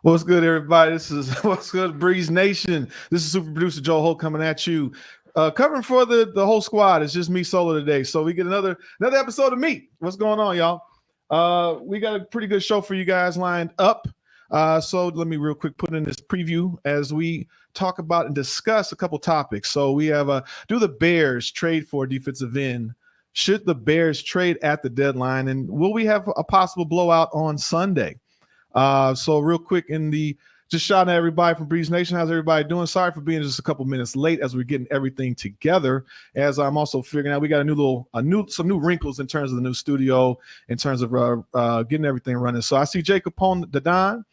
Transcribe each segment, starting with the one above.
What's good, everybody? This is What's Good, Breeze Nation. This is super producer Joe Holt coming at you, covering for the whole squad. It's just me solo today, so we get another episode of me. What's going on, y'all? We got a pretty good show for you guys lined up. So let me real quick put in this preview as we talk about and discuss a couple topics. So we have do the Bears trade for a defensive end? Should the Bears trade at the deadline, and will we have a possible blowout on Sunday? So real quick just shouting at everybody from Breeze Nation. How's everybody doing? Sorry for being just a couple minutes late as we're getting everything together. As I'm also figuring out, we got some new wrinkles in terms of the new studio, in terms of getting everything running. So I see Jacob Pone the Don.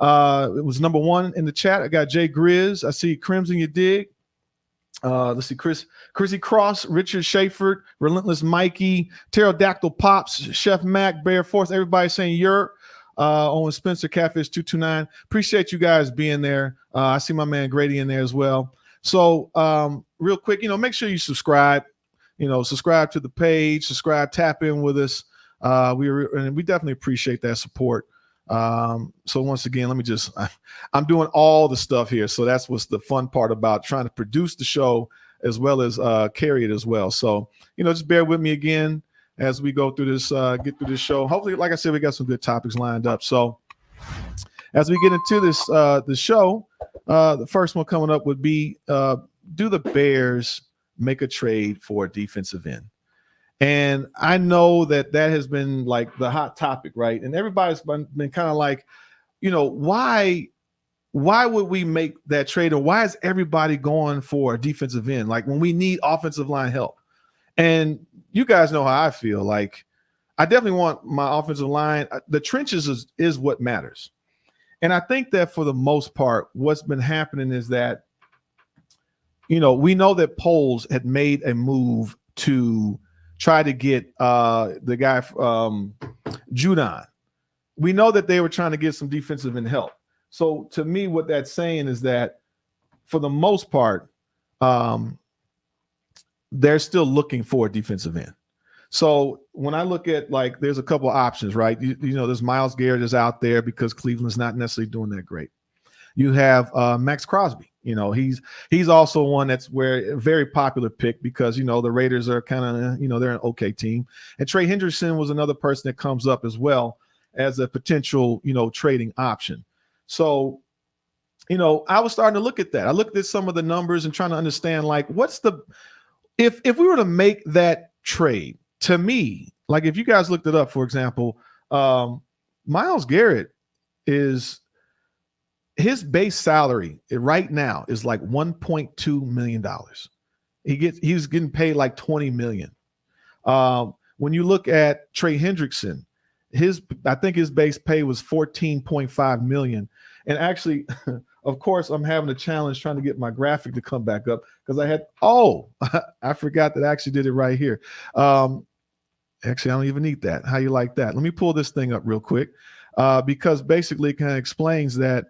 It was number one in the chat. I got Jay Grizz. I see Crimson You Dig. Let's see, Chrissy Cross, Richard Schaefer, Relentless Mikey, Pterodactyl Pops, Chef Mac, Bear Force. Everybody saying you're. Owen Spencer, Catfish 229. Appreciate you guys being there. I see my man Grady in there as well. So real quick, make sure you subscribe. Subscribe to the page, tap in with us. We definitely appreciate that support. So once again, I'm doing all the stuff here. So that's what's the fun part about trying to produce the show as well as carry it as well. So, just bear with me again as we go through this, get through this show. Hopefully, like I said, we got some good topics lined up. So as we get into this, the show, the first one coming up would be, do the Bears make a trade for a defensive end? And I know that has been like the hot topic, right? And everybody's been kind of like, why would we make that trade? Or why is everybody going for a defensive end? Like when we need offensive line help. And you guys know how I feel. Like, I definitely want my offensive line. The trenches is what matters. And I think that for the most part, what's been happening is that, we know that Poles had made a move to try to get the guy, Judon. We know that they were trying to get some defensive end help. So to me, what that's saying is that for the most part, they're still looking for a defensive end. So when I look at, like, there's a couple of options, right? There's Myles Garrett is out there because Cleveland's not necessarily doing that great. You have Max Crosby. He's also one that's a very popular pick because, the Raiders are kind of, they're an okay team. And Trey Hendrickson was another person that comes up as well as a potential, trading option. So, I was starting to look at that. I looked at some of the numbers and trying to understand, like, if we were to make that trade, to me, like if you guys looked it up, for example, Myles Garrett his base salary right now is like $1.2 million. He's getting paid like $20 million. When you look at Trey Hendrickson, I think his base pay was $14.5 million. And actually, of course, I'm having a challenge trying to get my graphic to come back up because I forgot that I actually did it right here. Actually, I don't even need that. How you like that? Let me pull this thing up real quick because basically it kind of explains that,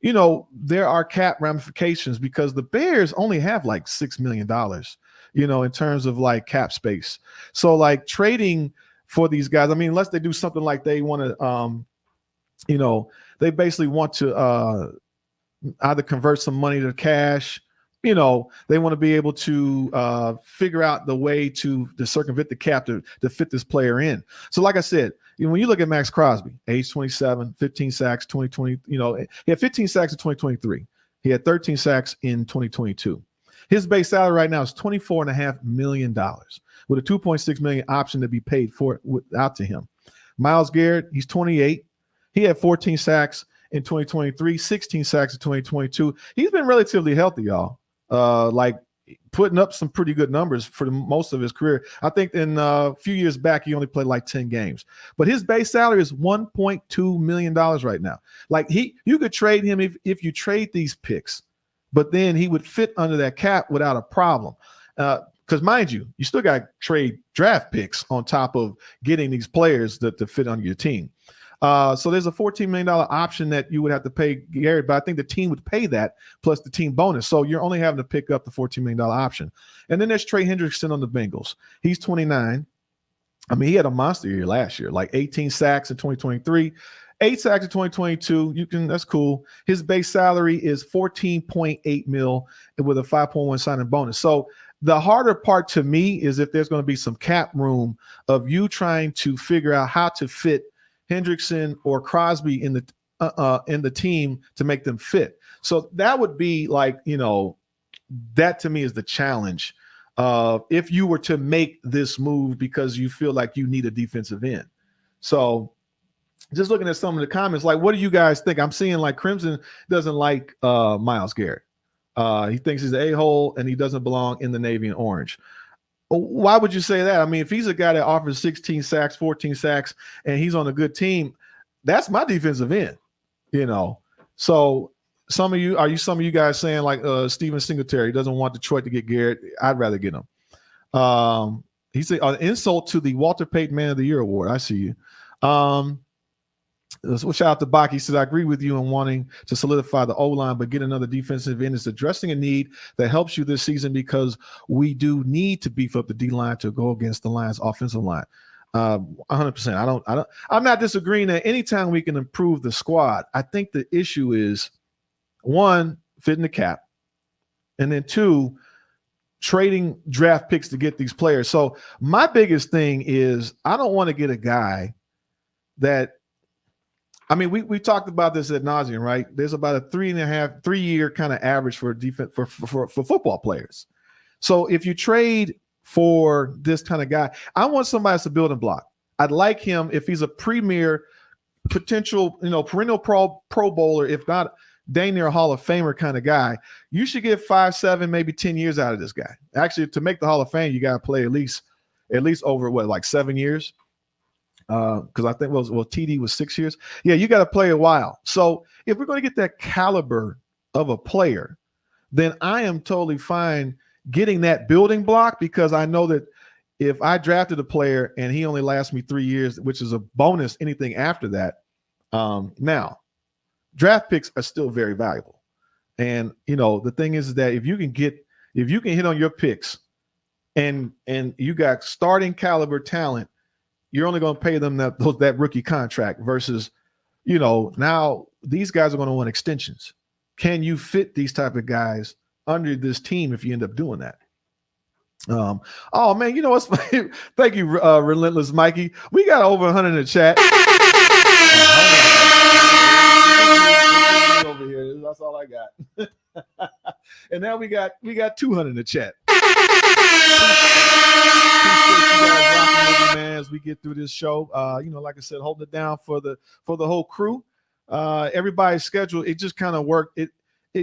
there are cap ramifications because the Bears only have like $6 million, in terms of like cap space. So like trading for these guys, unless they do something like they want to, they basically want to either convert some money to cash. They want to be able to figure out the way to circumvent the cap to fit this player in. So like I said, when you look at Max Crosby, age 27, 15 sacks, 2020, he had 15 sacks in 2023. He had 13 sacks in 2022. His base salary right now is $24.5 million with a $2.6 million option to be paid for out to him. Myles Garrett, he's 28. He had 14 sacks in 2023, 16 sacks in 2022. He's been relatively healthy, y'all. Like putting up some pretty good numbers for most of his career. I think in a few years back, he only played like 10 games. But his base salary is $1.2 million right now. Like you could trade him if you trade these picks, but then he would fit under that cap without a problem. Because mind you, you still got to trade draft picks on top of getting these players to fit under your team. So there's a $14 million option that you would have to pay Garrett, but I think the team would pay that plus the team bonus. So you're only having to pick up the $14 million option. And then there's Trey Hendrickson on the Bengals. He's 29. He had a monster year last year, like 18 sacks in 2023, 8 sacks in 2022. That's cool. His base salary is 14.8 mil with a 5.1 signing bonus. So the harder part to me is if there's going to be some cap room of you trying to figure out how to fit Hendrickson or Crosby in the team to make them fit. So that would be like, that to me is the challenge. If you were to make this move because you feel like you need a defensive end. So just looking at some of the comments, like, what do you guys think? I'm seeing like Crimson doesn't like Myles Garrett. He thinks he's an a-hole and he doesn't belong in the Navy and Orange. Why would you say that? I mean, if he's a guy that offers 16 sacks, 14 sacks, and he's on a good team, that's my defensive end, So some of you guys saying like Steven Singletary doesn't want Detroit to get Garrett? I'd rather get him. He said an insult to the Walter Payton Man of the Year award. I see you. Shout out to Bach. He says, I agree with you in wanting to solidify the O-line, but get another defensive end is addressing a need that helps you this season because we do need to beef up the D-line to go against the Lions' offensive line. 100%. I'm not disagreeing that anytime we can improve the squad. I think the issue is, one, fitting the cap, and then two, trading draft picks to get these players. So my biggest thing is I don't want to get a guy that, I mean, we talked about this ad nauseum, right? There's about a 3-year kind of average for defense for football players. So if you trade for this kind of guy, I want somebody that's a building block. I'd like him if he's a premier potential, perennial pro bowler, if not dang near a Hall of Famer kind of guy. You should get 5, 7, maybe 10 years out of this guy. Actually, to make the Hall of Fame, you got to play at least over like 7 years. Because I think TD was 6 years. Yeah, you got to play a while. So if we're going to get that caliber of a player, then I am totally fine getting that building block, because I know that if I drafted a player and he only lasts me 3 years, which is a bonus, anything after that. Now, draft picks are still very valuable. And, the thing is that if you can hit on your picks and you got starting caliber talent, you're only going to pay them that rookie contract versus, now these guys are going to want extensions. Can you fit these type of guys under this team if you end up doing that? Oh man, what's funny? Thank you, Relentless Mikey. We got over 100 in the chat. Over here, that's all I got. And now we got 200 in the chat. Man, as we get through this show, like I said, holding it down for the whole crew. Everybody's schedule, it just kind of worked. It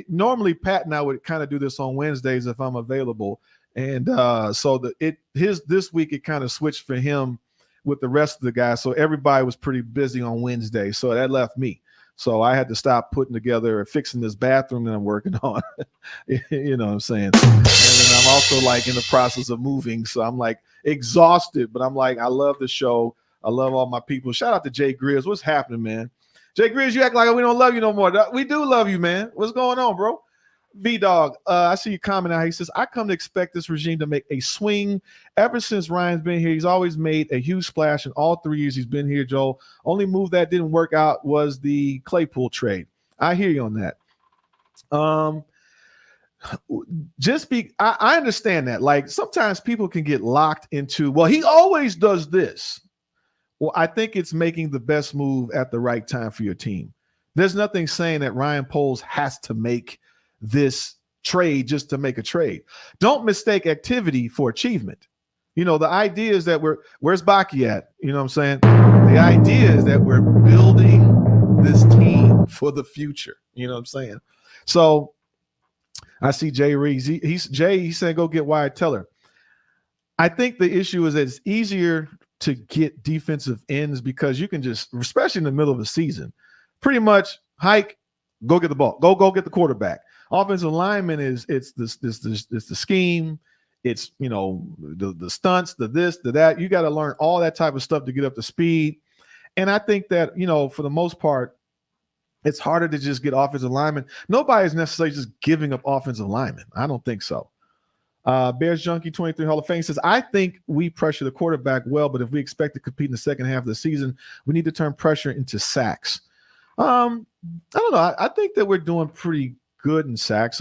normally Pat and I would kind of do this on Wednesdays if I'm available, and this week it kind of switched for him with the rest of the guys. So everybody was pretty busy on Wednesday, so that left me. So I had to stop putting together and fixing this bathroom that I'm working on. You know what I'm saying? And then I'm also like in the process of moving. So I'm like exhausted, but I'm like, I love the show. I love all my people. Shout out to Jay Grizz. What's happening, man? Jay Grizz, you act like we don't love you no more. We do love you, man. What's going on, bro? V-Dog, I see you comment out. He says, I come to expect this regime to make a swing. Ever since Ryan's been here, he's always made a huge splash in all 3 years he's been here, Joel. Only move that didn't work out was the Claypool trade. I hear you on that. I understand that. Like, sometimes people can get locked into, well, he always does this. Well, I think it's making the best move at the right time for your team. There's nothing saying that Ryan Poles has to make this trade just to make a trade. Don't mistake activity for achievement. The idea is that where's Baki at? You know what I'm saying? The idea is that we're building this team for the future. You know what I'm saying? So I see Jay Reeves. He's saying go get Wyatt Teller. I think the issue is that it's easier to get defensive ends because you can just, especially in the middle of the season, pretty much hike, go get the ball, go get the quarterback. Offensive lineman it's the scheme, it's the stunts, the this, the that. You got to learn all that type of stuff to get up to speed. And I think that for the most part, it's harder to just get offensive linemen. Nobody's necessarily just giving up offensive linemen. I don't think so. Bears Junkie 23 Hall of Fame says, I think we pressure the quarterback well, but if we expect to compete in the second half of the season, we need to turn pressure into sacks. I don't know. I think that we're doing pretty good in sacks.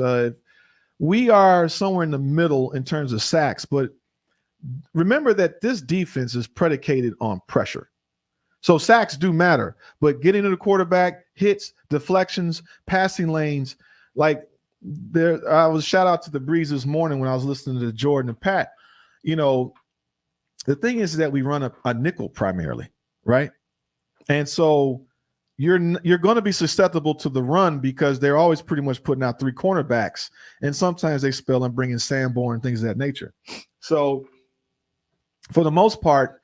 We are somewhere in the middle in terms of sacks, but remember that this defense is predicated on pressure. So sacks do matter, but getting to the quarterback, hits, deflections, passing lanes, like there, I was shout out to the Breeze this morning when I was listening to Jordan and Pat. You know, the thing is that we run a nickel primarily, right? And so you're going to be susceptible to the run because they're always pretty much putting out three cornerbacks, and sometimes they spell and bring in Sanborn and things of that nature. So for the most part,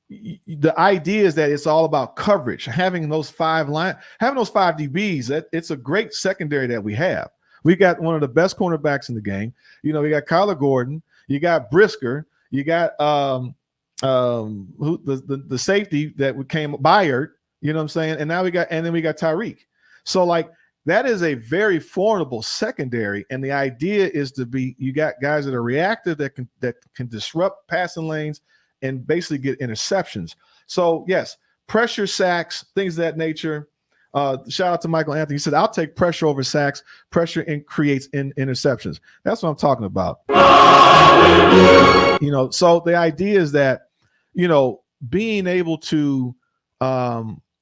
the idea is that it's all about coverage. Having those five DBs, that it's a great secondary that we have. We got one of the best cornerbacks in the game. You know, we got Kyler Gordon, you got Brisker, you got the safety that came Byard. You know what I'm saying? And now we got Tyreek. So like that is a very formidable secondary. And the idea is you got guys that are reactive that can disrupt passing lanes and basically get interceptions. So yes, pressure, sacks, things of that nature. Shout out to Michael Anthony. He said, I'll take pressure over sacks. Pressure creates interceptions. That's what I'm talking about. You know, so the idea is that, you know, being able to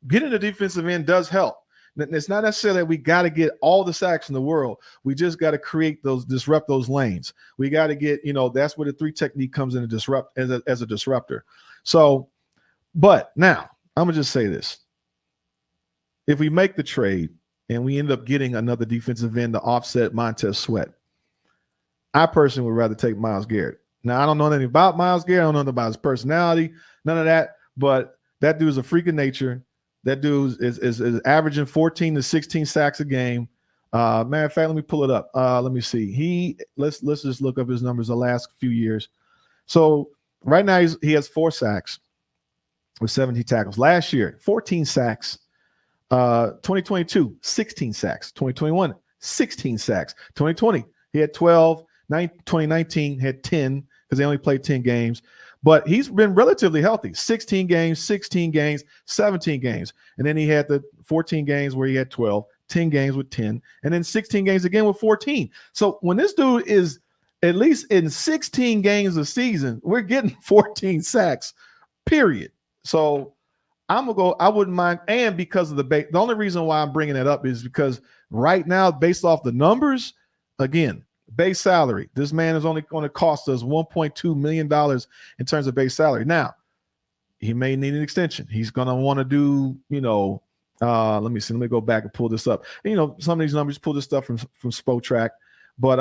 get in the defensive end does help. It's not necessarily that we got to get all the sacks in the world. We just got to disrupt those lanes. We got to get, you know, that's where the three technique comes in to disrupt as a disruptor. So, but now I'm going to just say this. If we make the trade and we end up getting another defensive end to offset Montez Sweat, I personally would rather take Myles Garrett. Now, I don't know anything about Myles Garrett. I don't know anything about his personality, none of that, but that dude's a freak of nature. That dude is averaging 14 to 16 sacks a game. Matter of fact, let me pull it up. Let me see. Let's just look up his numbers the last few years. So right now he has 4 sacks with 17 tackles. Last year, 14 sacks. 2022, 16 sacks. 2021, 16 sacks. 2020, he had 12. 2019 had 10 because they only played 10 games. But he's been relatively healthy. 16 games, 16 games, 17 games. And then he had the 14 games where he had 12, 10 games with 10, and then 16 games again with 14. So when this dude is at least in 16 games a season, we're getting 14 sacks, period. So I'm going to go, I wouldn't mind. And because of the only reason why I'm bringing it up is because right now, based off the numbers, again, base salary. This man is only going to cost us $1.2 million in terms of base salary. Now, he may need an extension. He's going to want to do, you know, let me see. Let me go back and pull this up. And, you know, some of these numbers, pull this stuff from SPOTrack. But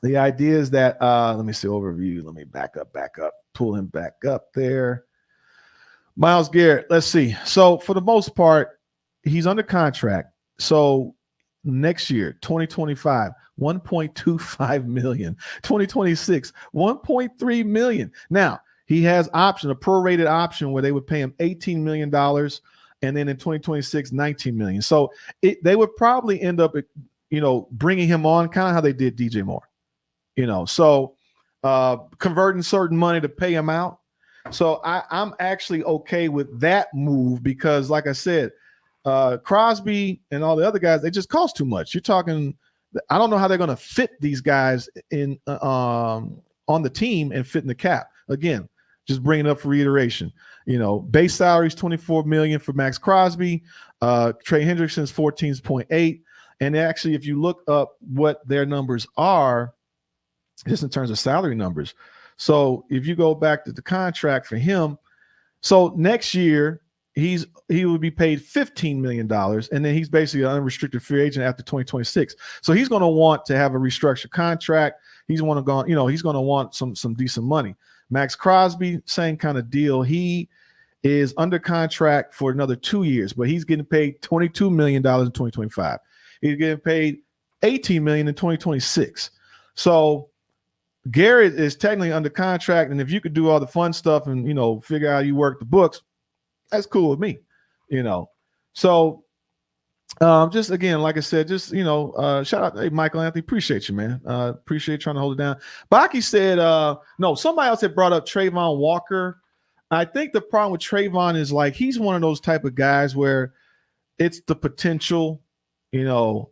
the idea is that, let me see, overview. Let me back up, pull him back up there. Myles Garrett, let's see. So for the most part, he's under contract. So next year, 2025, $1.25 million. 2026, $1.3 million. Now, he has a prorated option where they would pay him $18 million. And then in 2026, $19 million. So they would probably end up, you know, bringing him on kind of how they did DJ Moore, you know, so converting certain money to pay him out. So I'm actually okay with that move because, like I said, Crosby and all the other guys, they just cost too much. You're talking, I don't know how they're going to fit these guys in on the team and fit in the cap. Again, just bringing it up for reiteration. You know, base salary is $24 million for Max Crosby. Trey Hendrickson's 14.8. And actually, if you look up what their numbers are, just in terms of salary numbers. So if you go back to the contract for him, so next year he would be paid $15 million, and then he's basically an unrestricted free agent after 2026. So he's going to want to have a restructured contract. He's going to want some decent money. Max Crosby, same kind of deal. He is under contract for another 2 years, but he's getting paid $22 million in 2025. He's getting paid $18 million in 2026. So Garrett is technically under contract, and if you could do all the fun stuff and, you know, figure out how you work the books, that's cool with me, you know. So just again, like I said, just, you know, shout out to Michael Anthony. Appreciate you, man. Appreciate trying to hold it down. Baki said, no, somebody else had brought up Trayvon Walker. I think the problem with Trayvon is like he's one of those type of guys where it's the potential. You know,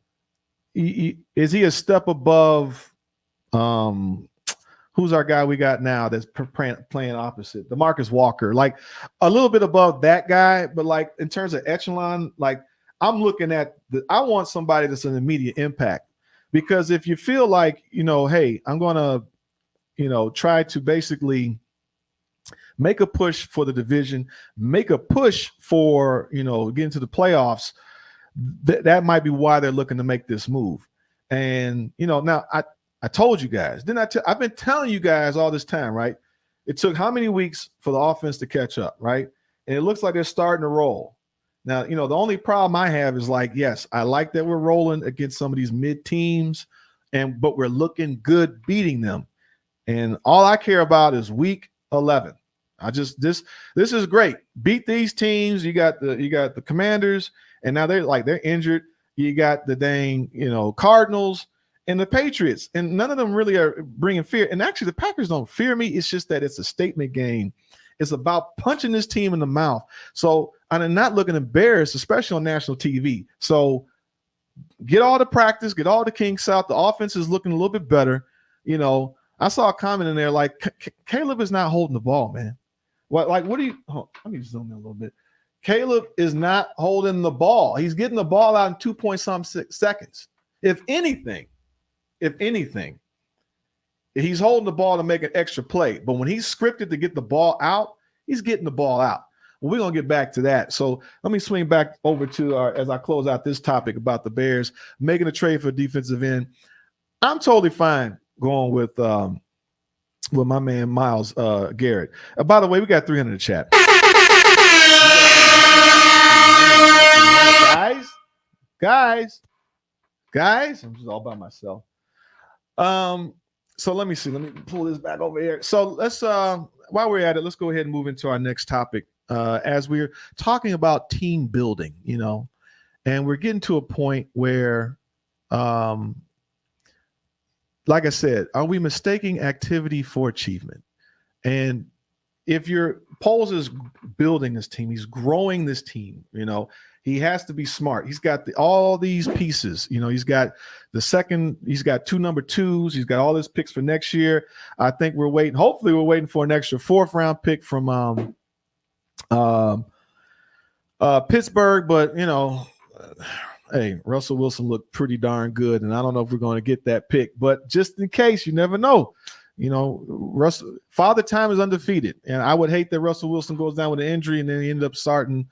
is he a step above? Who's our guy we got now that's playing opposite? DeMarcus Walker, like a little bit above that guy, but like in terms of echelon, like I'm looking at I want somebody that's an immediate impact. Because if you feel like, hey, I'm going to, try to basically make a push for the division, make a push for, getting to the playoffs, that might be why they're looking to make this move. And, now I told you guys, I've been telling you guys all this time, right? It took how many weeks for the offense to catch up, right? And it looks like they're starting to roll. Now, the only problem I have is like, yes, I like that we're rolling against some of these mid teams, but we're looking good beating them. And all I care about is week 11. This is great. Beat these teams. You got the Commanders, and now they're injured. You got the dang, Cardinals and the Patriots, and none of them really are bringing fear. And actually, the Packers don't fear me. It's just that it's a statement game. It's about punching this team in the mouth. So I'm not looking embarrassed, especially on national TV. So get all the practice, get all the kinks out. The offense is looking a little bit better. I saw a comment in there like Caleb is not holding the ball, man. What do you? Oh, let me zoom in a little bit. Caleb is not holding the ball. He's getting the ball out in 2.6 seconds. If anything, he's holding the ball to make an extra play. But when he's scripted to get the ball out, he's getting the ball out. Well, we're going to get back to that. So let me swing back over to as I close out this topic about the Bears making a trade for defensive end. I'm totally fine going with my man Myles Garrett. By the way, we got 300 in the chat. Guys, I'm just all by myself. So let me see. Let me pull this back over here. So let's while we're at it, let's go ahead and move into our next topic. As we're talking about team building, and we're getting to a point where, like I said, are we mistaking activity for achievement? And if Poles is building this team, he's growing this team, he has to be smart. He's got all these pieces, he's got he's got 2 number 2s. He's got all his picks for next year. I think hopefully we're waiting for an extra 4th round pick from Pittsburgh, but hey, Russell Wilson looked pretty darn good, and I don't know if we're going to get that pick, but just in case, you never know. Father Time is undefeated, and I would hate that Russell Wilson goes down with an injury and then he ended up starting,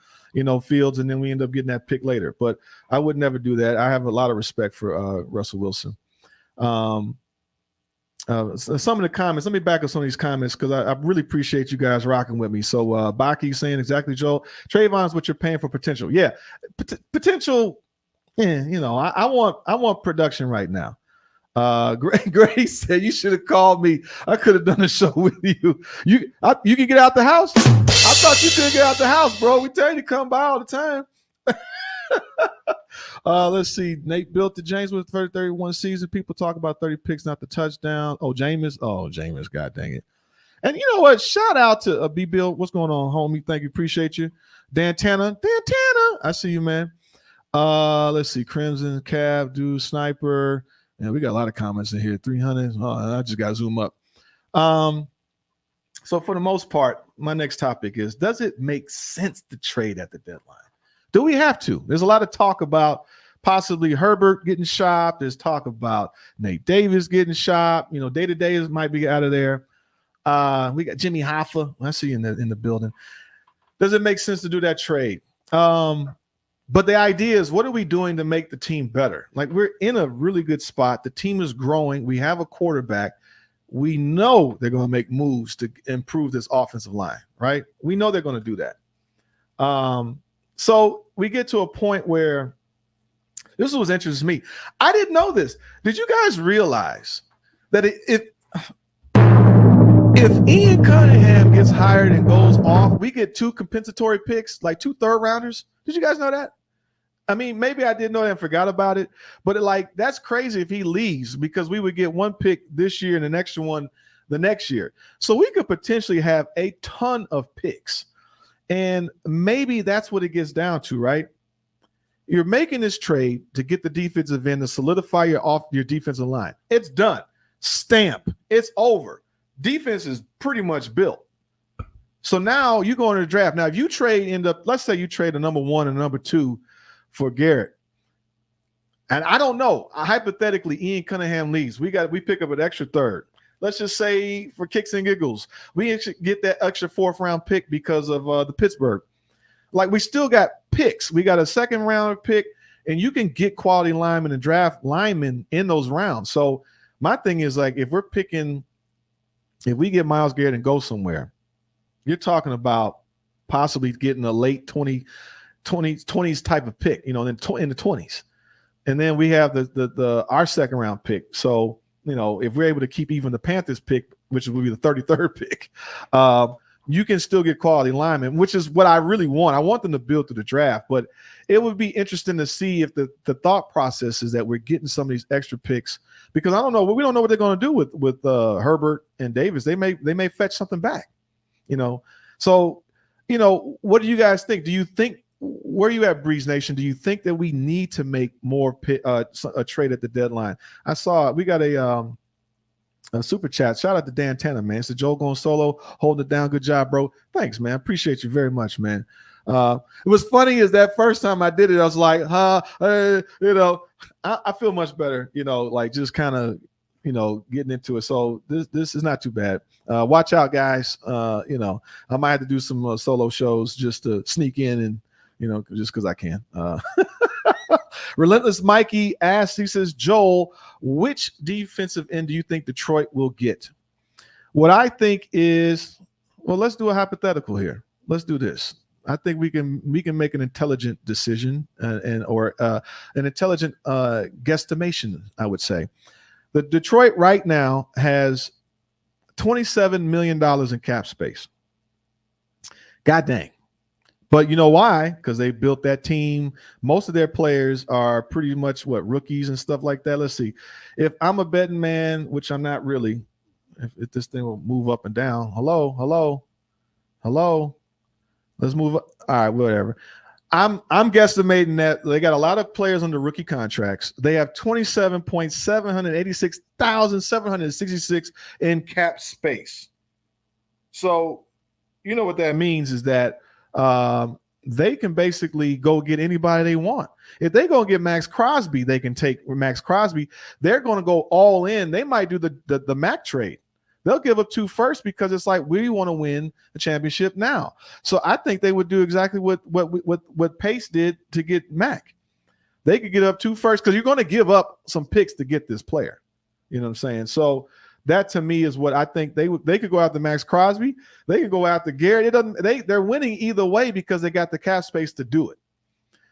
Fields, and then we end up getting that pick later. But I would never do that. I have a lot of respect for Russell Wilson. Some of the comments, let me back up some of these comments because I really appreciate you guys rocking with me. So Baki saying exactly, Joe, Trayvon's what you're paying for potential. Yeah, potential. Yeah, I want production right now. Grace said you should have called me. I could have done a show with you. You can get out the house. I thought you couldn't get out the house, bro. We tell you to come by all the time. Let's see. Nate built the James with 31 season. People talk about 30 picks, not the touchdown. Jameis. God dang it. And you know what? Shout out to B Bill. What's going on, homie? Thank you. Appreciate you. Dan Tanner. I see you, man. Let's see. Crimson, Cav, Dude, Sniper. And we got a lot of comments in here. 300. I just got to zoom up. So for the most part, my next topic is, does it make sense to trade at the deadline? Do we have to? There's a lot of talk about possibly Herbert getting shopped. There's talk about Nate Davis getting shopped. Day-to-day might be out of there. We got Jimmy Hoffa. I see you in the building. Does it make sense to do that trade? But the idea is, what are we doing to make the team better? Like, we're in a really good spot. The team is growing. We have a quarterback. We know they're going to make moves to improve this offensive line, right? We know they're going to do that. So we get to a point where this was interesting to me. I didn't know this. Did you guys realize that if Ian Cunningham gets hired and goes off, we get 2 compensatory picks, like 2 third rounders? Did you guys know that? I mean, maybe I didn't know that and forgot about it, but that's crazy if he leaves, because we would get 1 pick this year and an extra one the next year. So we could potentially have a ton of picks. And maybe that's what it gets down to, right? You're making this trade to get the defensive end to solidify your defensive line. It's done. Stamp. It's over. Defense is pretty much built. So now you go into the draft. Now, if you let's say you trade a number 1 and a number 2 for Garrett. And I don't know. Hypothetically, Ian Cunningham leaves. We pick up an extra third. Let's just say for kicks and giggles, we actually get that extra 4th round pick because of the Pittsburgh. Like, we still got picks. We got a 2nd round pick, and you can get quality linemen and draft linemen in those rounds. So my thing is, like, if we get Myles Garrett and go somewhere, you're talking about possibly getting a late 20s type of pick, in the 20s. And then we have our 2nd round pick. So, if we're able to keep even the Panthers pick, which would be the 33rd pick, you can still get quality linemen, which is what I really want. I want them to build through the draft, but it would be interesting to see if the thought process is that we're getting some of these extra picks, because I don't know. We don't know what they're going to do with Herbert and Davis. They may fetch something back, So, what do you guys think? Do you think, where are you at, Breeze Nation? Do you think that we need to make more a trade at the deadline? I saw we got a super chat. Shout out to Dan Tanner, man. So Joel going solo, holding it down. Good job, bro. Thanks, man. Appreciate you very much, man. It was funny is that first time I did it, I was like, I feel much better, like just kind of, getting into it. So this is not too bad. Watch out, guys. I might have to do some solo shows just to sneak in and, just because I can. Relentless Mikey asks, he says, Joel, which defensive end do you think Detroit will get? What I think is, well, let's do a hypothetical here. Let's do this. I think we can make an intelligent decision or an intelligent guesstimation, I would say. The Detroit right now has $27 million in cap space. God dang. But you know why? Because they built that team. Most of their players are pretty much rookies and stuff like that. Let's see. If I'm a betting man, which I'm not really, if this thing will move up and down. Hello. Let's move up. All right, whatever. I'm guesstimating that they got a lot of players under rookie contracts. They have 27,786,766 in cap space. So you know what that means is that they can basically go get anybody they want. If they go get Max Crosby, they can take Max Crosby. They're going to go all in. They might do the Mac trade. They'll give up 2 firsts because it's like, we want to win the championship now. So I think they would do exactly what Pace did to get Mac. They could get up 2 firsts because you're going to give up some picks to get this player. You know what I'm saying? So that to me is what I think they could go after Max Crosby. They could go after Garrett. They're winning either way because they got the cap space to do it.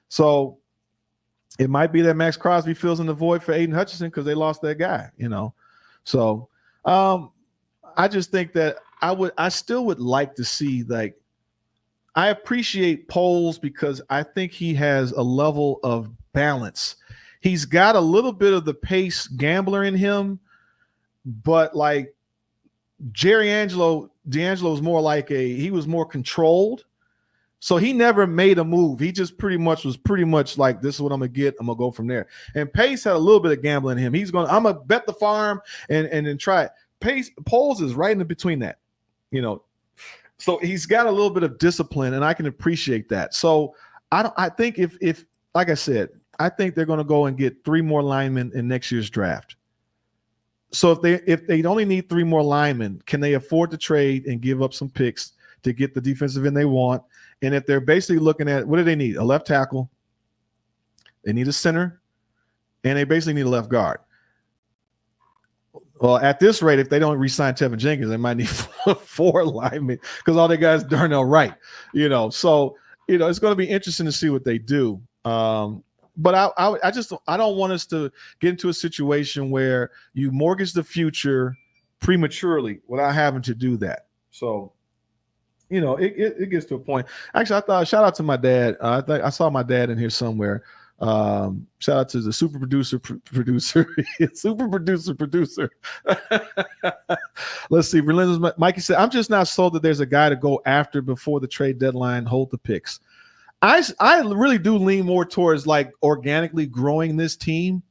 So it might be that Max Crosby fills in the void for Aiden Hutchinson because they lost that guy, So I just think that I still would like to see, like, I appreciate Poles because I think he has a level of balance. He's got a little bit of the pace gambler in him, but like D'Angelo is more like he was more controlled. So he never made a move. He just was pretty much like, this is what I'm gonna get. I'm gonna go from there. And Pace had a little bit of gambling in him. I'm gonna bet the farm and then try it. Poles is right in between that, So he's got a little bit of discipline, and I can appreciate that. So I think if like I said, I think they're going to go and get 3 more linemen in next year's draft. So if they only need 3 more linemen, can they afford to trade and give up some picks to get the defensive end they want? And if they're basically looking at, what do they need? A left tackle, they need a center, and they basically need a left guard. Well, at this rate, if they don't re-sign Tevin Jenkins, they might need 4 linemen because all they got is Darnell Wright. So it's going to be interesting to see what they do. But I don't want us to get into a situation where you mortgage the future prematurely without having to do that. So, it gets to a point. Actually, shout out to my dad. I saw my dad in here somewhere. Shout out to the super producer super producer. Let's see. Relentless Mikey said, I'm just not sold that there's a guy to go after before the trade deadline. Hold the picks. I really do lean more towards like organically growing this team,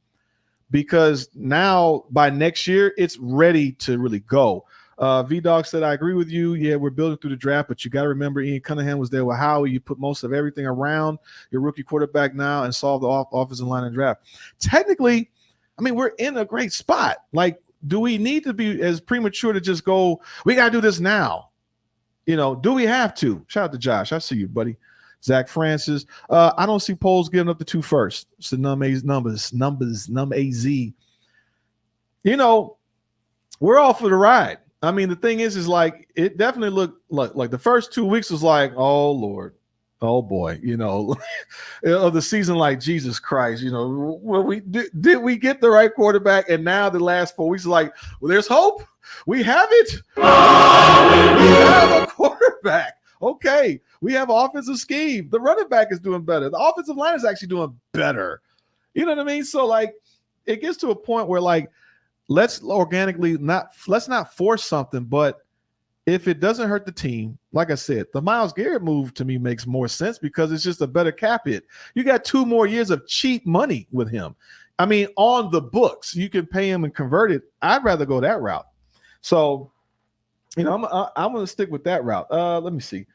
because now by next year it's ready to really go. V-Dog said, I agree with you. Yeah, we're building through the draft, but you got to remember Ian Cunningham was there with Howie. You put most of everything around your rookie quarterback now and solve the offensive line and draft. Technically, I mean, we're in a great spot. Like, do we need to be as premature to just go, we got to do this now? Do we have to? Shout out to Josh. I see you, buddy. Zach Francis. I don't see polls giving up the 2 first. It's the numbers, AZ. We're all for the ride. I mean, the thing is like, it definitely looked like the first 2 weeks was like, oh, Lord, oh, boy, of the season, like, Jesus Christ, well, did we get the right quarterback? And now the last 4 weeks is like, well, there's hope. We have it. We have a quarterback. Okay. We have an offensive scheme. The running back is doing better. The offensive line is actually doing better. You know what I mean? So, like, it gets to a point where, like, let's not force something, but if it doesn't hurt the team, like I said, the Myles Garrett move to me makes more sense because it's just a better cap hit. You got 2 more years of cheap money with him. I mean, on the books, you can pay him and convert it. I'd rather go that route. So, I'm going to stick with that route. Let me see.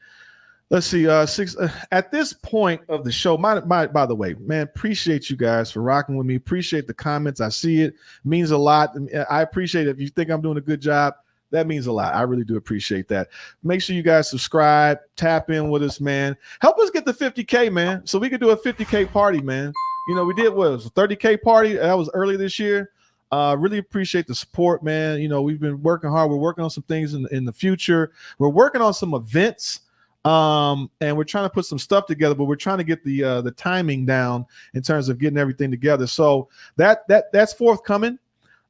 Let's see. At this point of the show, by the way, man, appreciate you guys for rocking with me. Appreciate the comments. I see it. Means a lot. I appreciate it. If you think I'm doing a good job, that means a lot. I really do appreciate that. Make sure you guys subscribe, tap in with us, man. Help us get the 50K, man, so we could do a 50K party, man. We did what? It was a 30K party. That was early this year. Really appreciate the support, man. We've been working hard. We're working on some things in the future. We're working on some events. And we're trying to put some stuff together, but we're trying to get the timing down in terms of getting everything together. So that's forthcoming.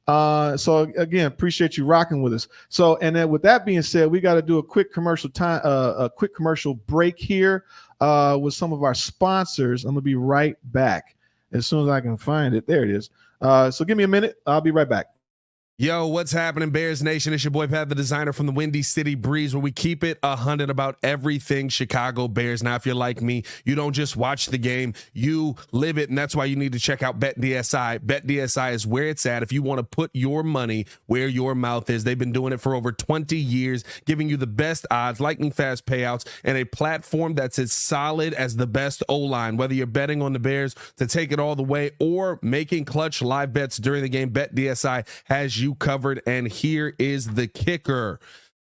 So again, appreciate you rocking with us. So, and then with that being said, we got to do a quick commercial break here with some of our sponsors. I'm gonna be right back as soon as I can find it. There it is. So give me a minute. I'll be right back. Yo, what's happening, Bears Nation? It's your boy Pat, the designer from the Windy City Breeze, where we keep it 100 about everything Chicago Bears. Now, if you're like me, you don't just watch the game, you live it, and that's why you need to check out BetDSI. BetDSI is where it's at if you want to put your money where your mouth is. They've been doing it for over 20 years, giving you the best odds, lightning fast payouts, and a platform that's as solid as the best O-line. Whether you're betting on the Bears to take it all the way or making clutch live bets during the game, BetDSI has you covered. And here is the kicker.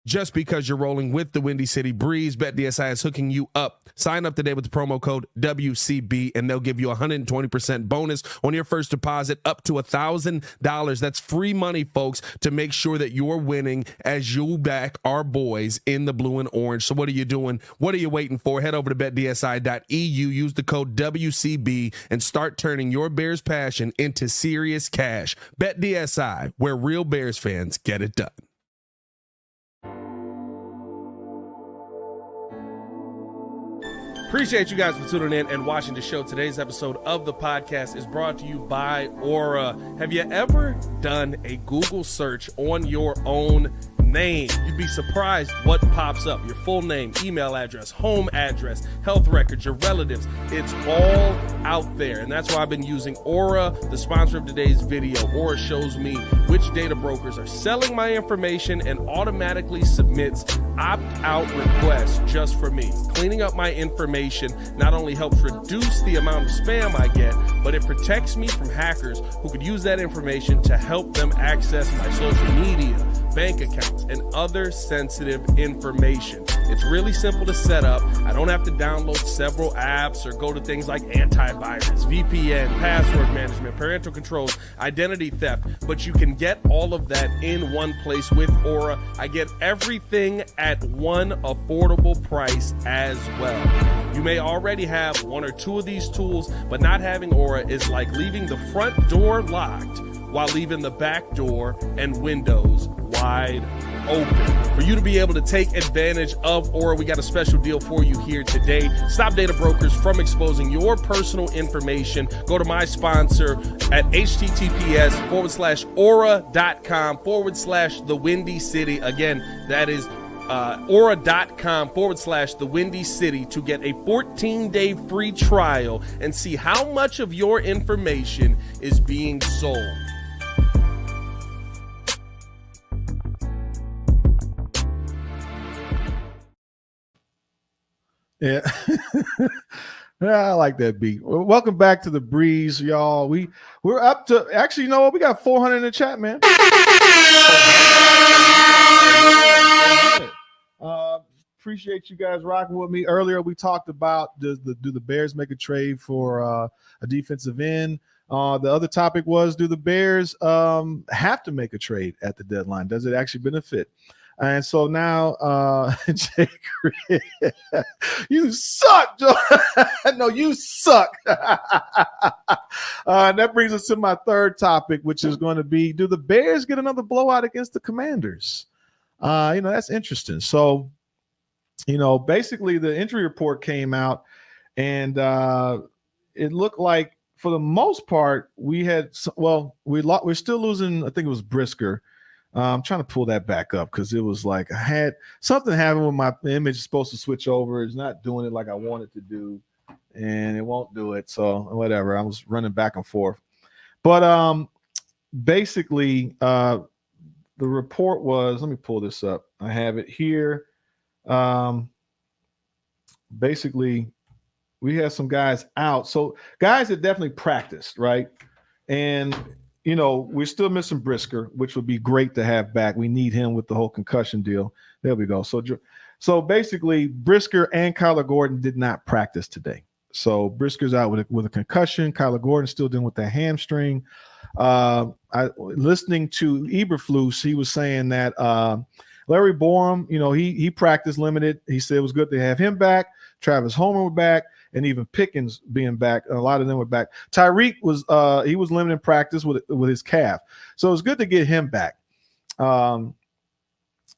Just because you're rolling with the Windy City Breeze, BetDSI is hooking you up. Sign up today with the promo code WCB, and they'll give you 120% bonus on your first deposit up to $1,000. That's free money, folks, to make sure that you're winning as you back our boys in the blue and orange. So what are you doing? What are you waiting for? Head over to betdsi.eu, use the code WCB, and start turning your Bears passion into serious cash. BetDSI, where real Bears fans get it done. Appreciate you guys for tuning in and watching the show. Today's episode of the podcast is brought to you by Aura. Have you ever done a Google search on your own name? You'd be surprised what pops up. Your full name, email address, home address, health records, your relatives. It's all out there. And that's why I've been using Aura, the sponsor of today's video. Aura shows me which data brokers are selling my information and automatically submits opt-out requests just for me. Cleaning up my information not only helps reduce the amount of spam I get, but it protects me from hackers who could use that information to help them access my social media, bank accounts, and other sensitive information. It's really simple to set up. I don't have to download several apps or go to things like antivirus, VPN, password management, parental controls, identity theft, but you can get all of that in one place with Aura. I get everything at one affordable price as well. You may already have one or two of these tools, but not having Aura is like leaving the front door locked while leaving the back door and windows wide open. For you to be able to take advantage of Aura, we got a special deal for you here today. Stop data brokers from exposing your personal information. Go to my sponsor at https://aura.com/the Windy City. Again, that is aura.com/the Windy City to get a 14-day free trial and see how much of your information is being sold. Yeah. Yeah, I like that beat. Well, welcome back to the Breeze, y'all. We're up to, actually, you know what? We got 400 in the chat, man. Appreciate you guys rocking with me. Earlier, we talked about do the Bears make a trade for a defensive end? The other topic was, do the Bears have to make a trade at the deadline? Does it actually benefit? And so now, Jake, you suck, Joe. No, you suck. That brings us to my third topic, which is going to be, do the Bears get another blowout against the Commanders? That's interesting. So, basically the injury report came out, and it looked like for the most part we're still losing. I think it was Brisker. I'm trying to pull that back up because it was like I had something happen with my image is supposed to switch over. It's not doing it like I want it to do, and it won't do it. So whatever. I was running back and forth. But basically, the report was, let me pull this up. I have it here. Basically, we had some guys out. So guys that definitely practiced, right? And we're still missing Brisker, which would be great to have back. We need him with the whole concussion deal. There we go. So basically, Brisker and Kyler Gordon did not practice today. So Brisker's out with a concussion. Kyler Gordon's still dealing with that hamstring. Listening to Eberflus, he was saying that Larry Borum, he practiced limited. He said it was good to have him back. Travis Homer was back, and even Pickens being back. A lot of them were back. Tyreek was he was limited practice with his calf, so it was good to get him back.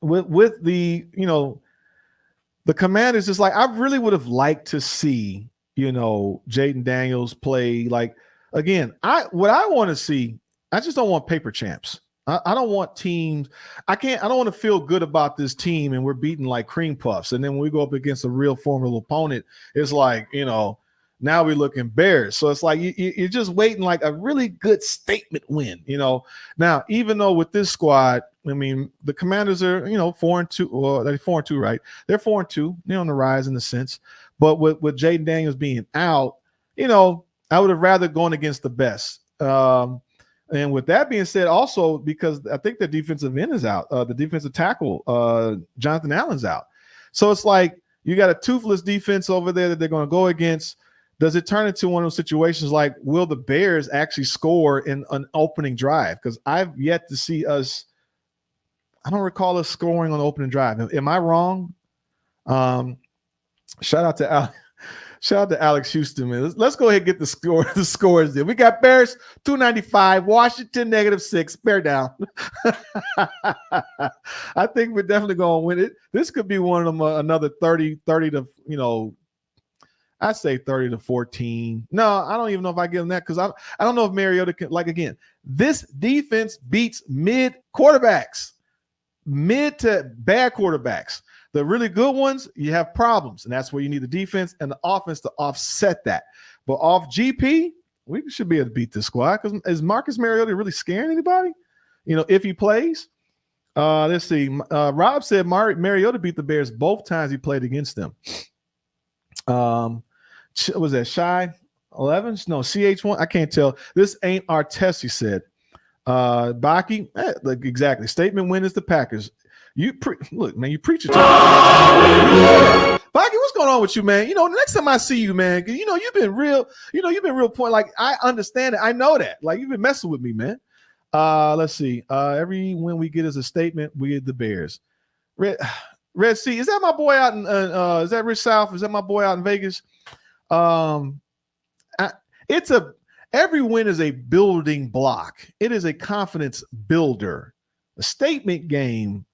With the the Commanders, it's like I really would have liked to see Jaden Daniels play. Like again, what I want to see. I just don't want paper champs. I don't want teams. I don't want to feel good about this team and we're beating like cream puffs. And then when we go up against a real formidable opponent, it's like, now we're looking Bears. So it's like you're just waiting like a really good statement win, Now, even though with this squad, I mean, the Commanders are, 4-2, or they're 4-2, right? They're 4-2. They're on the rise in a sense. But with Jaden Daniels being out, I would have rather gone against the best. And with that being said, also because I think the defensive end is out, the defensive tackle, Jonathan Allen's out. So it's like you got a toothless defense over there that they're going to go against. Does it turn into one of those situations like, will the Bears actually score in an opening drive? Because I've yet to see us. I don't recall us scoring on the opening drive. Am I wrong? Shout out to Alex Houston, man. Let's go ahead and get the scores there. We got Bears 295, Washington -6. Bear down. I think we're definitely going to win it. This could be one of them, another 30 to, I'd say 30 to 14. No, I don't even know if I give them that because I don't know if Mariota can, like, again, this defense beats mid to bad quarterbacks. The really good ones, you have problems, and that's where you need the defense and the offense to offset that. But off GP, we should be able to beat this squad because is Marcus Mariota really scaring anybody? If he plays? Let's see. Rob said Mariota beat the Bears both times he played against them. Was that Shy 11? No, CH1. I can't tell. This ain't our test, he said. Baki, exactly. Statement win is the Packers. Look, man, you preach it. Baki, what's going on with you, man? The next time I see you, man, you've been real. You've been real point. Like I understand it. I know that. Like you've been messing with me, man. Let's see. Every win we get is a statement. We get the Bears. Red Sea. Is that my boy out in? Is that Rich South? Is that my boy out in Vegas? Every win is a building block. It is a confidence builder. A statement game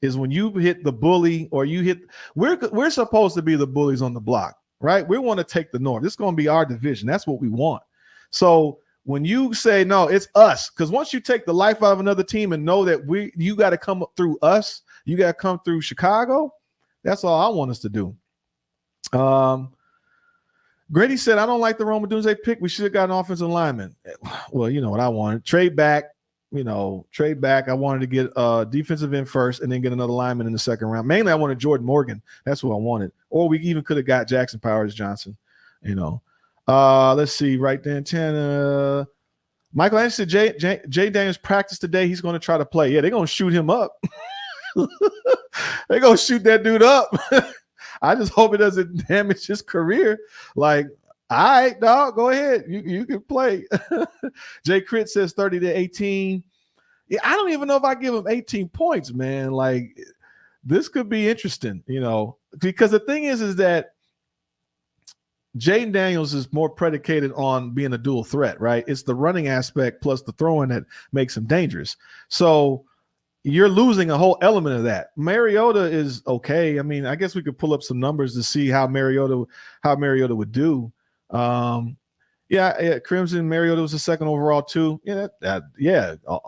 is when you hit the bully or you hit. We're supposed to be the bullies on the block, right? We want to take the North. This is going to be our division. That's what we want. So when you say no, it's us. Because once you take the life out of another team and know that you got to come up through us, You got to come through Chicago. That's all I want us to do. Grady said, I don't like the Roma Dunze pick. We should have got an offensive lineman. Well, you know what I wanted. Trade back. I wanted to get a defensive end first and then get another lineman in the second round. Mainly, I wanted Jordan Morgan. That's what I wanted. Or we even could have got Jackson Powers Johnson, Let's see. Right there, antenna. Michael Anderson said, Jay Daniels practiced today. He's going to try to play. Yeah, they're going to shoot him up. They're going to shoot that dude up. I just hope it doesn't damage his career. Like, all right, dog, go ahead. You can play. Jay Crit says 30-18. Yeah, I don't even know if I give him 18 points, man. Like, this could be interesting, because the thing is that Jaden Daniels is more predicated on being a dual threat, right? It's the running aspect plus the throwing that makes him dangerous. So you're losing a whole element of that. Mariota is okay. I mean, I guess we could pull up some numbers to see how Mariota would do. Crimson Mariota was the second overall too. A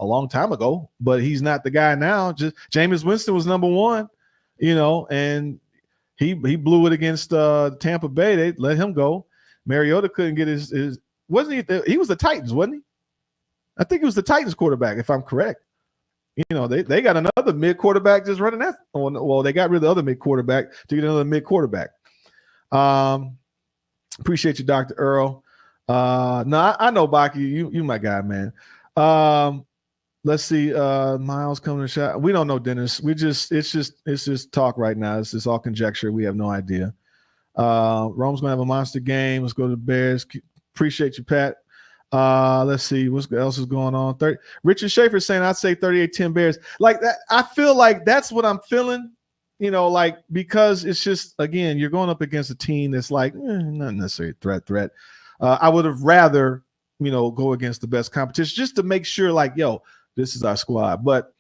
long time ago, but he's not the guy now. Just Jameis Winston was number one, and he blew it against Tampa Bay. They let him go. Mariota couldn't get his wasn't he? He was the Titans, wasn't he? I think he was the Titans quarterback, if I'm correct. They got another mid quarterback just running that. Well, they got rid of the other mid quarterback to get another mid quarterback. Appreciate you, Dr. Earl. I know Baki, you my guy, man. Let's see. Miles coming to shot. We don't know, Dennis. It's just talk right now. It's just all conjecture. We have no idea. Rome's gonna have a monster game. Let's go to the Bears. Appreciate you, Pat. Let's see what else is going on. Richard Schaefer saying I'd say 38-10 Bears. Like that, I feel like that's what I'm feeling. Because it's just, again, you're going up against a team that's like not necessarily threat. I would have rather go against the best competition just to make sure, like, this is our squad. But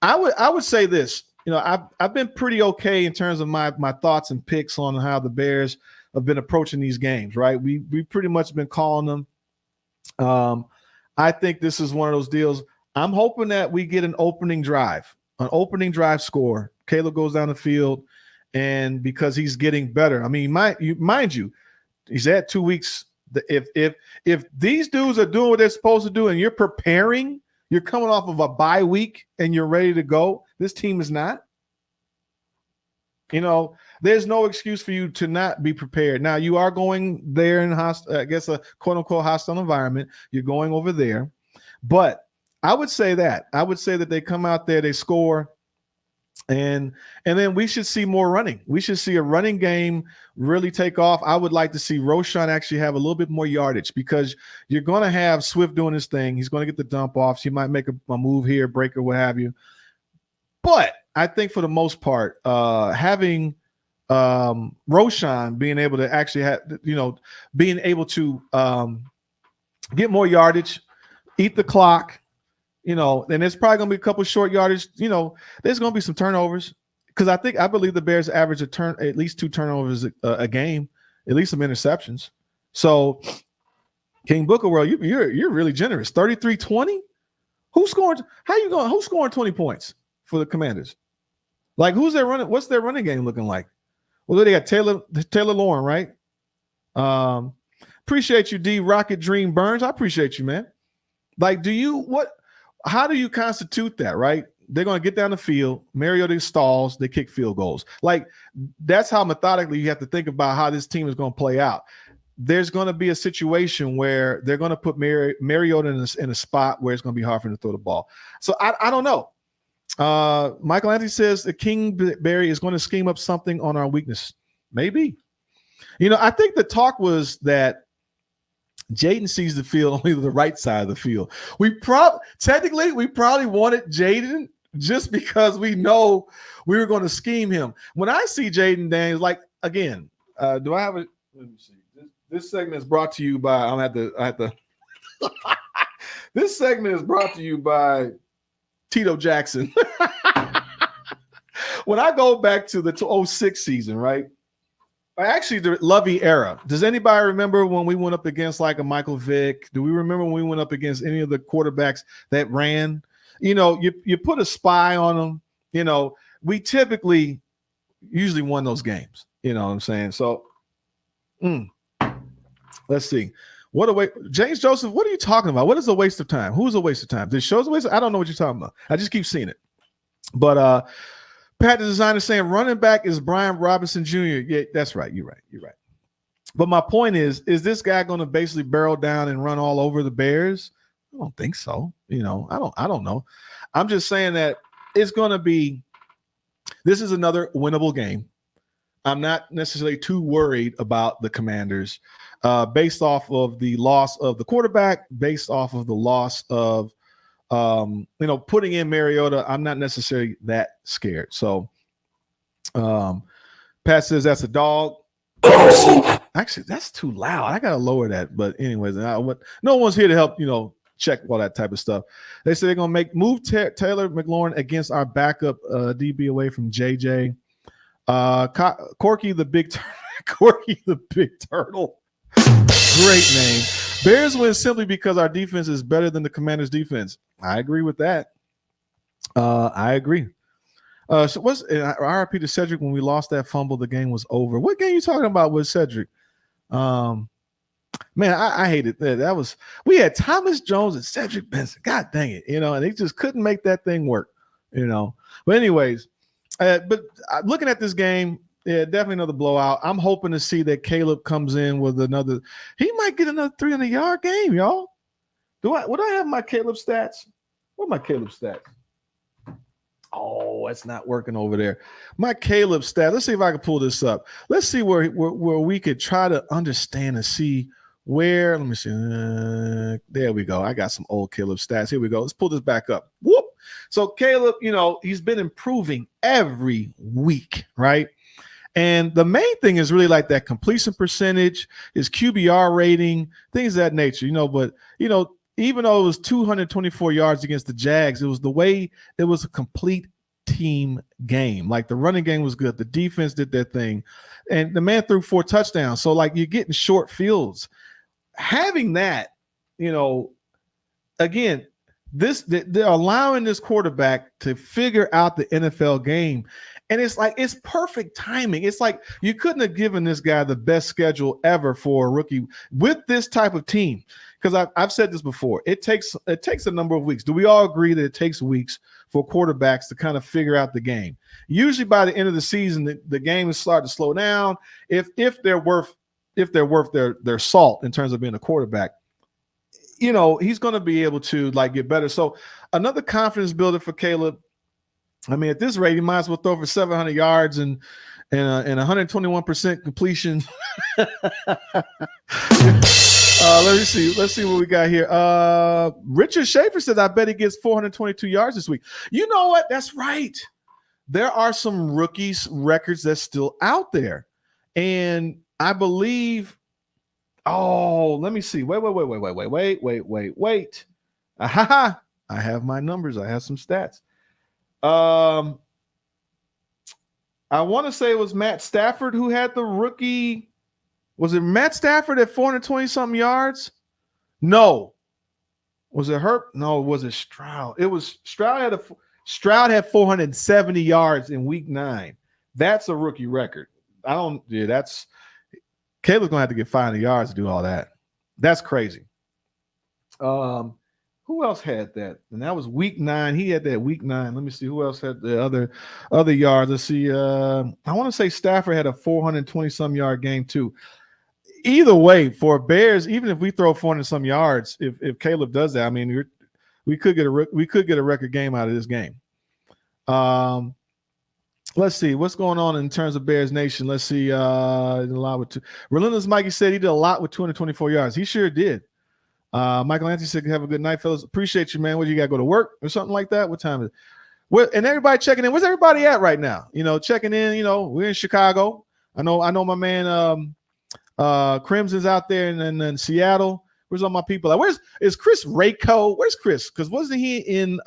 I would say this. I've been pretty okay in terms of my thoughts and picks on how the Bears have been approaching these games. Right, we pretty much been calling them. I think this is one of those deals. I'm hoping that we get an opening drive score. Caleb goes down the field, and because he's getting better. I mean, mind you, he's at 2 weeks. If these dudes are doing what they're supposed to do, and you're preparing, you're coming off of a bye week, and you're ready to go. This team is not. There's no excuse for you to not be prepared. Now, you are going there in a quote unquote hostile environment. You're going over there. But I would say that they come out there, they score, and then we should see more running. We should see a running game really take off. I would like to see Roschon actually have a little bit more yardage, because you're going to have Swift doing his thing. He's going to get the dump offs. He might make a move here, break or what have you. But I think for the most part, having Roschon being able to actually being able to get more yardage, eat the clock, and there's probably going to be a couple short yardage. There's going to be some turnovers, because I believe the Bears average at least 2 turnovers a game, at least some interceptions. So King Booker World, you're really generous. 33-20. Who's scoring? Who's scoring 20 points for the Commanders? Like, who's their running? What's their running game looking like? Well, they got Taylor Lauren, right? Appreciate you, D. Rocket Dream Burns. I appreciate you, man. Like, how do you constitute that, right? They're going to get down the field. Mariota stalls. They kick field goals. Like, that's how methodically you have to think about how this team is going to play out. There's going to be a situation where they're going to put Mariota in a spot where it's going to be hard for him to throw the ball. So I don't know. Michael Anthony says the Kingsbury is going to scheme up something on our weakness. Maybe. I think the talk was that Jaden sees the field only the right side of the field. We probably wanted Jaden just because we know we were going to scheme him. When I see Jaden Daniels, like, again, do I have it? Let me see. This segment is brought to you by This segment is brought to you by Tito Jackson. When I go back to the 2006 season, right? Actually, the Lovey era. Does anybody remember when we went up against like a Michael Vick? Do we remember when we went up against any of the quarterbacks that ran? You put a spy on them. we typically usually won those games. You know what I'm saying? So let's see. What a waste. James Joseph, what are you talking about? What is a waste of time? Who's a waste of time? This show's a waste I don't know what you're talking about. I just keep seeing it. But Pat the designer saying running back is Brian Robinson Jr. Yeah, that's right. You're right. But my point is this guy going to basically barrel down and run all over the Bears? I don't think so. You know, I don't know. I'm just saying that it's going to be, this is another winnable game. I'm not necessarily too worried about the Commanders based off of the loss of the quarterback, based off of the loss of, putting in Mariota. I'm not necessarily that scared. So Pat says that's a dog. Actually, that's too loud. I got to lower that. But anyways, no one's here to help, check all that type of stuff. They say they're going to move Taylor McLaurin against our backup DB away from JJ. Corky the Big Turtle. Great name. Bears win simply because our defense is better than the Commanders' defense. I agree with that. I agree. So what's RIP to Cedric when we lost that fumble? The game was over. What game are you talking about with Cedric? Man, I hated that. We had Thomas Jones and Cedric Benson. God dang it, and they just couldn't make that thing work, But anyways, but looking at this game, yeah, definitely another blowout. I'm hoping to see that Caleb comes in with another. He might get another 300-yard game, y'all. Would I have my Caleb stats? What are my Caleb stats? Oh, it's not working over there. My Caleb stats. Let's see if I can pull this up. Let's see where we could try to understand and see where. Let me see. There we go. I got some old Caleb stats. Here we go. Let's pull this back up. Whoop. So Caleb, he's been improving every week, right? And the main thing is really like that completion percentage, his QBR rating, things of that nature, But, even though it was 224 yards against the Jags, it was the way it was a complete team game. Like the running game was good. The defense did their thing. And the man threw 4 touchdowns. So, like, you're getting short fields. Having that, again, they're allowing this quarterback to figure out the NFL game. And it's like, it's perfect timing. It's like you couldn't have given this guy the best schedule ever for a rookie with this type of team. Because I've said this before, it takes a number of weeks. Do we all agree that it takes weeks for quarterbacks to kind of figure out the game? Usually by the end of the season, the game is starting to slow down. If they're worth their salt in terms of being a quarterback, he's going to be able to get better. So another confidence builder for Caleb. I mean, at this rate, he might as well throw for 700 yards and 121% completion. Let's see what we got here. Richard Schaefer says, I bet he gets 422 yards this week. You know what? That's right. There are some rookies records that's still out there. And I believe, let me see. Wait. I have my numbers. I have some stats. I want to say it was Matt Stafford who had the rookie. Was it Matt Stafford at 420 something yards? No. Was it Herb? No, was it Stroud? It was Stroud had 470 yards in week 9. That's a rookie record. That's Caleb's gonna have to get 500 yards to do all that. That's crazy. Who else had that? And that was week 9. He had that week 9. Let me see who else had the other yards. Let's see. I want to say Stafford had a 420 some yard game too. Either way, for Bears, even if we throw 400 some yards, if Caleb does that, I mean, we could get a record game out of this game. Let's see what's going on in terms of Bears Nation. Let's see. Relentless Mikey said he did a lot with 224 yards. He sure did. Michael Anthony said, have a good night, fellas. Appreciate you, man. What, you got to go to work or something like that? What time is it? And everybody checking in. Where's everybody at right now? Checking in. We're in Chicago. I know my man Crimson's out there in Seattle. Where's all my people? Is Chris Rayco? Where's Chris? Because wasn't he in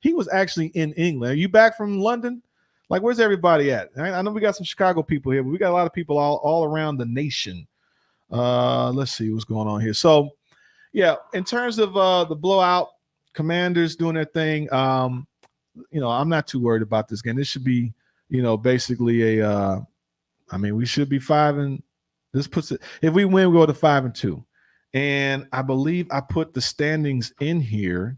he was actually in England. Are you back from London? Like, where's everybody at? I know we got some Chicago people here, but we got a lot of people all around the nation. Let's see what's going on here. So yeah, in terms of the blowout, Commanders doing their thing. I'm not too worried about this game. This should be, basically we should be 5 and this puts it. If we win, we go to 5-2. And I believe I put the standings in here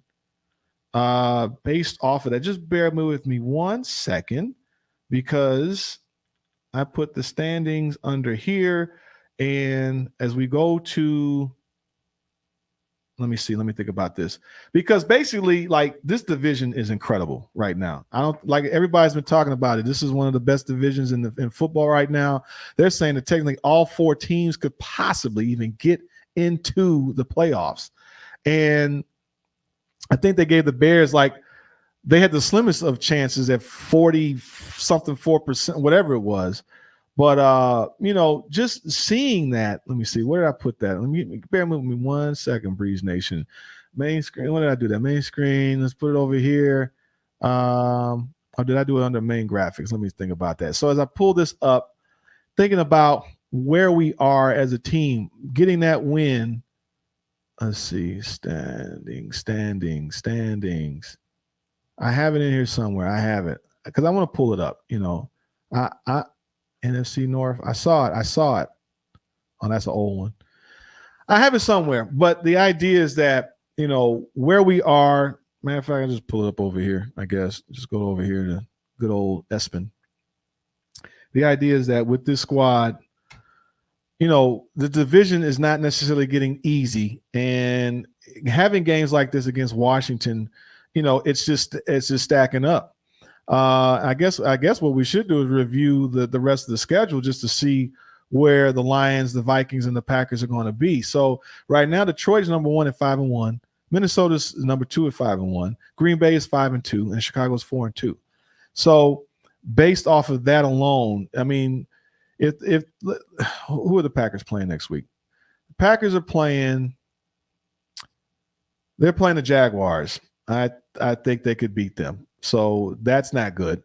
based off of that. Just bear with me 1 second, because I put the standings under here. And as we go to, let me think about this, because basically, like, this division is incredible right now. I don't like everybody's been talking about it. This is one of the best divisions in football right now. They're saying that technically all 4 teams could possibly even get into the playoffs. And I think they gave the Bears, like, they had the slimmest of chances at 4%, whatever it was. But just seeing that, let me see, where did I put that? Bear with me 1 second, Breeze Nation. Main screen. When did I do that? Main screen. Let's put it over here. Or did I do it under main graphics? Let me think about that. So as I pull this up, thinking about where we are as a team, getting that win. Let's see, standings. I have it in here somewhere. I have it because I want to pull it up. NFC North. I saw it. Oh, that's an old one. I have it somewhere. But the idea is that, where we are. Matter of fact, I just pull it up over here, I guess. Just go over here to good old Espen. The idea is that with this squad, the division is not necessarily getting easy. And having games like this against Washington, it's just stacking up. I guess what we should do is review the rest of the schedule just to see where the Lions, the Vikings, and the Packers are going to be. So right now, Detroit is number 1 at 5-1. Minnesota's number 2 at 5-1. Green Bay is 5-2, and Chicago's 4-2. So based off of that alone, I mean, if who are the Packers playing next week? The Packers are playing. They're playing the Jaguars. I think they could beat them. So that's not good.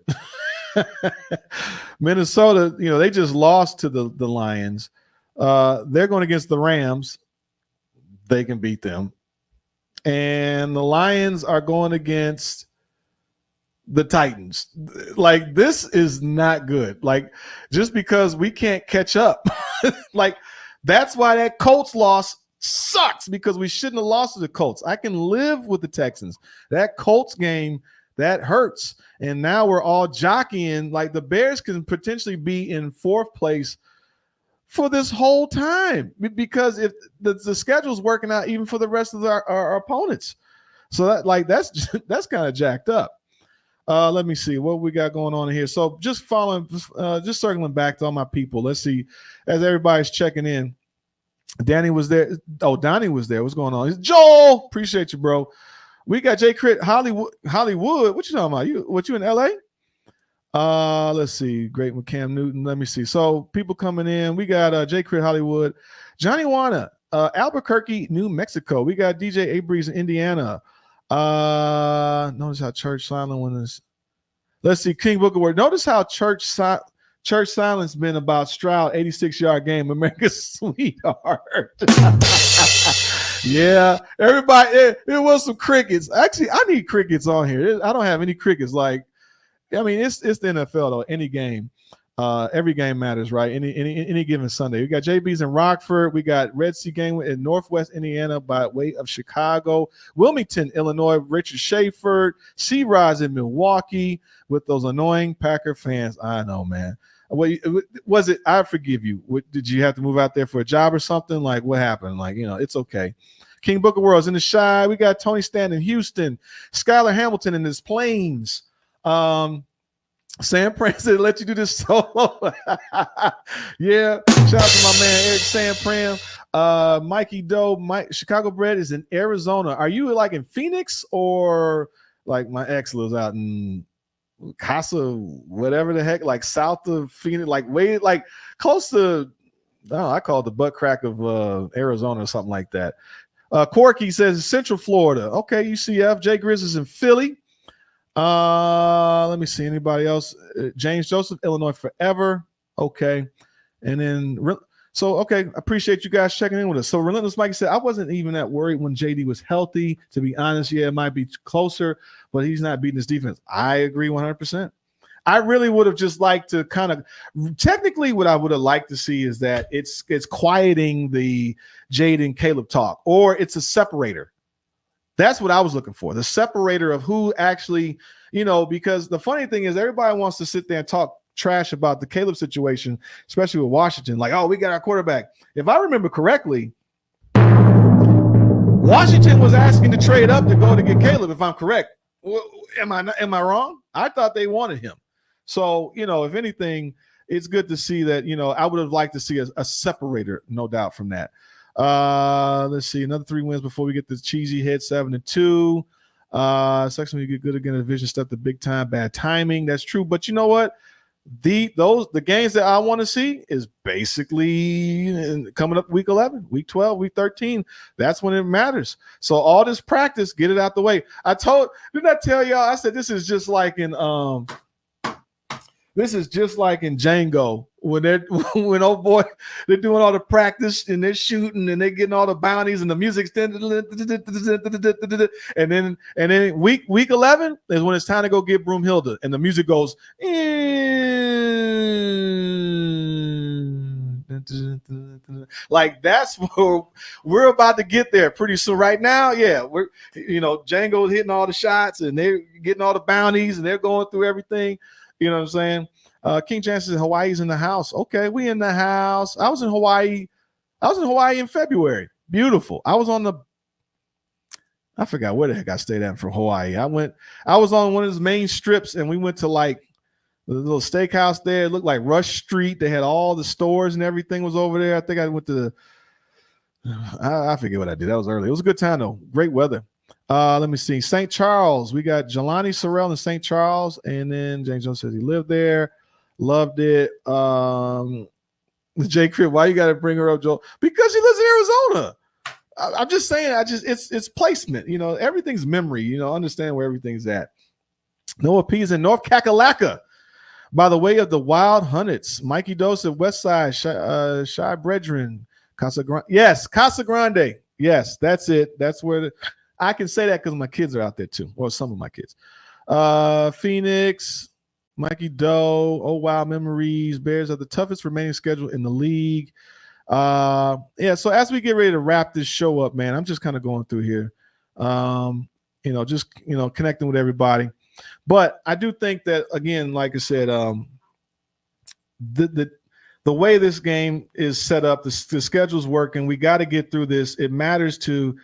Minnesota, they just lost to the Lions. They're going against the Rams. They can beat them. And the Lions are going against the Titans. Like, this is not good. Like, just because we can't catch up. Like, that's why that Colts loss sucks, because we shouldn't have lost to the Colts. I can live with the Texans. That Colts game, that hurts. And now we're all jockeying. Like, the Bears can potentially be in 4th place for this whole time, because if the schedule's working out even for the rest of our opponents. So that's kind of jacked up. Let me see what we got going on here. So just circling back to all my people. Let's see, as everybody's checking in. Danny was there. Oh, Donnie was there. What's going on? Joel, appreciate you, bro. We got J. Crit Hollywood. What you talking about? You in LA? Let's see. Great with Cam Newton. Let me see. So people coming in. We got J. Crit Hollywood, Johnny Wana, Albuquerque, New Mexico. We got DJ Abreeze in Indiana. Notice how church silent when this. Let's see. King Booker Word. Notice how church silence been about Stroud 86-yard game. America's sweetheart. Yeah, everybody. It was some crickets. Actually, I need crickets on here. I don't have any crickets. Like, I mean, it's the NFL though. Any game, every game matters, right? Any given Sunday. We got JB's in Rockford. We got Red Sea game in Northwest Indiana by way of Chicago. Wilmington, Illinois. Richard Schaefer. C-Roz in Milwaukee with those annoying Packer fans. I know, man. Was it? I forgive you. Did you have to move out there for a job or something? Like, what happened? Like, it's okay. King Booker World's in the Shy. We got Tony Stanton in Houston. Skylar Hamilton in his Plains. Sam Pram said, let you do this solo. Yeah. Shout out to my man, Eric Sam Pram. Mikey Doe, Chicago Bread is in Arizona. Are you like in Phoenix, or like my ex lives out in Casa, whatever the heck, like south of Phoenix, like way, like close to, I call it the butt crack of Arizona or something like that. Corky says Central Florida. Okay, UCF. Jay Grizz is in Philly. Let me see. Anybody else? James Joseph, Illinois forever. Okay. And then So, okay, appreciate you guys checking in with us. So, Relentless Mikey said, I wasn't even that worried when JD was healthy. To be honest, yeah, it might be closer, but he's not beating his defense. I agree 100%. I really would have just liked to kind of technically what I would have liked to see is that it's quieting the Jaden Caleb talk, or it's a separator. That's what I was looking for. The separator of who actually, because the funny thing is everybody wants to sit there and talk trash about the Caleb situation, especially with Washington. Like, oh, we got our quarterback. If I remember correctly, Washington was asking to trade up to go to get Caleb, if I'm correct. Am I wrong? I thought they wanted him. So, if anything, it's good to see that, I would have liked to see a separator, no doubt from that. Let's see, another 3 wins before we get this cheesy hit, 7-2. Section you get good again in the division stuff, the big time, bad timing. That's true. But you know what? The games that I want to see is basically coming up week 11, week 12, week 13. That's when it matters. So all this practice, get it out the way. Didn't I tell y'all? I said this is just like in Django when they're doing all the practice and they're shooting and they're getting all the bounties and the music's and then week 11 is when it's time to go get Broomhilda and the music goes like that's where we're about to get there pretty soon. Right now, yeah, we're Django's hitting all the shots and they're getting all the bounties and they're going through everything. You know what I'm saying? King Chance says Hawaii's in the house. Okay, we in the house. I was in Hawaii in February. Beautiful. I forgot where the heck I stayed at from Hawaii. I was on one of those main strips and we went to like the little steakhouse there. It looked like Rush Street. They had all the stores and everything was over there. I think I went to I forget what I did. That was early. It was a good time though. Great weather. Let me see. St. Charles. We got Jelani Sorrell in St. Charles. And then James Jones says he lived there. Loved it. Jay Crib, why you got to bring her up, Joel? Because she lives in Arizona. I'm just saying, it's placement. Everything's memory. Understand where everything's at. Noah P is in North Kakalaka by the way of the Wild Hunnets. Mikey Dose at West Side. Shy Brethren. Casa Grande. Yes, Casa Grande. Yes, that's it. That's where I can say that because my kids are out there too. Well, some of my kids. Phoenix, Mikey Doe, oh wow, memories. Bears are the toughest remaining schedule in the league. Yeah, so as we get ready to wrap this show up, man, I'm just kind of going through here. Connecting with everybody. But I do think that, again, like I said, the way this game is set up, the schedule's working. We got to get through this. It matters to,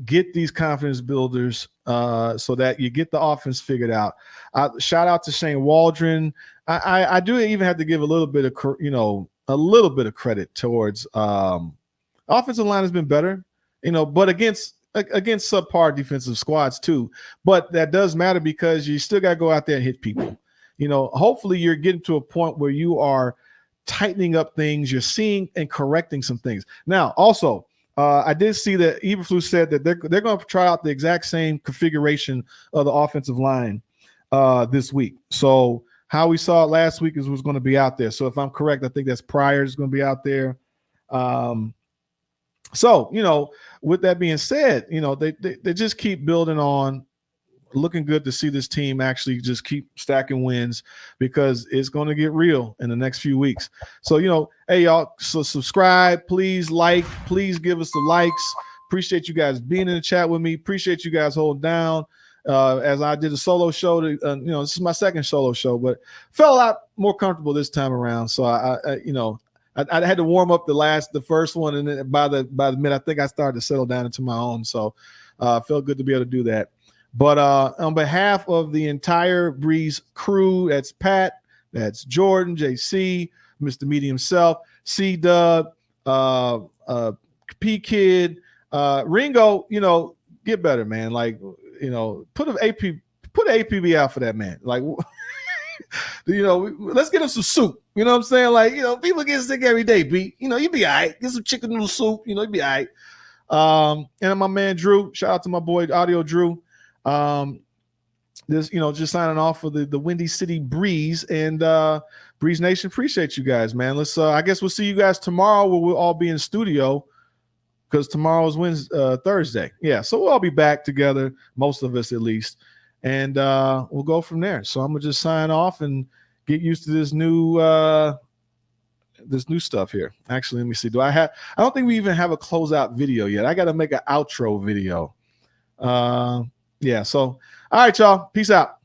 get these confidence builders so that you get the offense figured out. Shout out to Shane Waldron. I do even have to give a little bit of credit towards offensive line has been better, but against subpar defensive squads too. But that does matter because you still got to go out there and hit people. Hopefully you're getting to a point where you are tightening up things, you're seeing and correcting some things. Now, also, I did see that Eberflus said that they're going to try out the exact same configuration of the offensive line this week. So how we saw it last week is what's going to be out there. So if I'm correct, I think that's Pryor is going to be out there. So, with that being said, they just keep building on. Looking good to see this team actually just keep stacking wins because it's going to get real in the next few weeks. So, hey, y'all, so subscribe, please please give us the likes. Appreciate you guys being in the chat with me. Appreciate you guys holding down. As I did a solo show, this is my second solo show, but felt a lot more comfortable this time around. So I had to warm up the first one, and then by the minute, I think I started to settle down into my own. So felt good to be able to do that. But on behalf of the entire Breeze crew, that's Pat, that's Jordan, JC, Mr. Media himself, C-Dub, P-Kid, Ringo, get better, man. Like, put an APB out for that man. Like, let's get him some soup. You know what I'm saying? Like, people get sick every day, B. You be all right. Get some chicken noodle soup. You be all right. And my man Drew, shout out to my boy Audio Drew. This this, just signing off for the Windy City Breeze, and Breeze Nation. Appreciate you guys, man. Let's I guess we'll see you guys tomorrow, where we'll all be in studio, because tomorrow is Thursday. Yeah, so we'll all be back together, most of us at least, and we'll go from there. So I'm gonna just sign off and get used to this new stuff here. Actually, let me see. I don't think we even have a closeout video yet. I got to make an outro video. Yeah. So, all right, y'all. Peace out.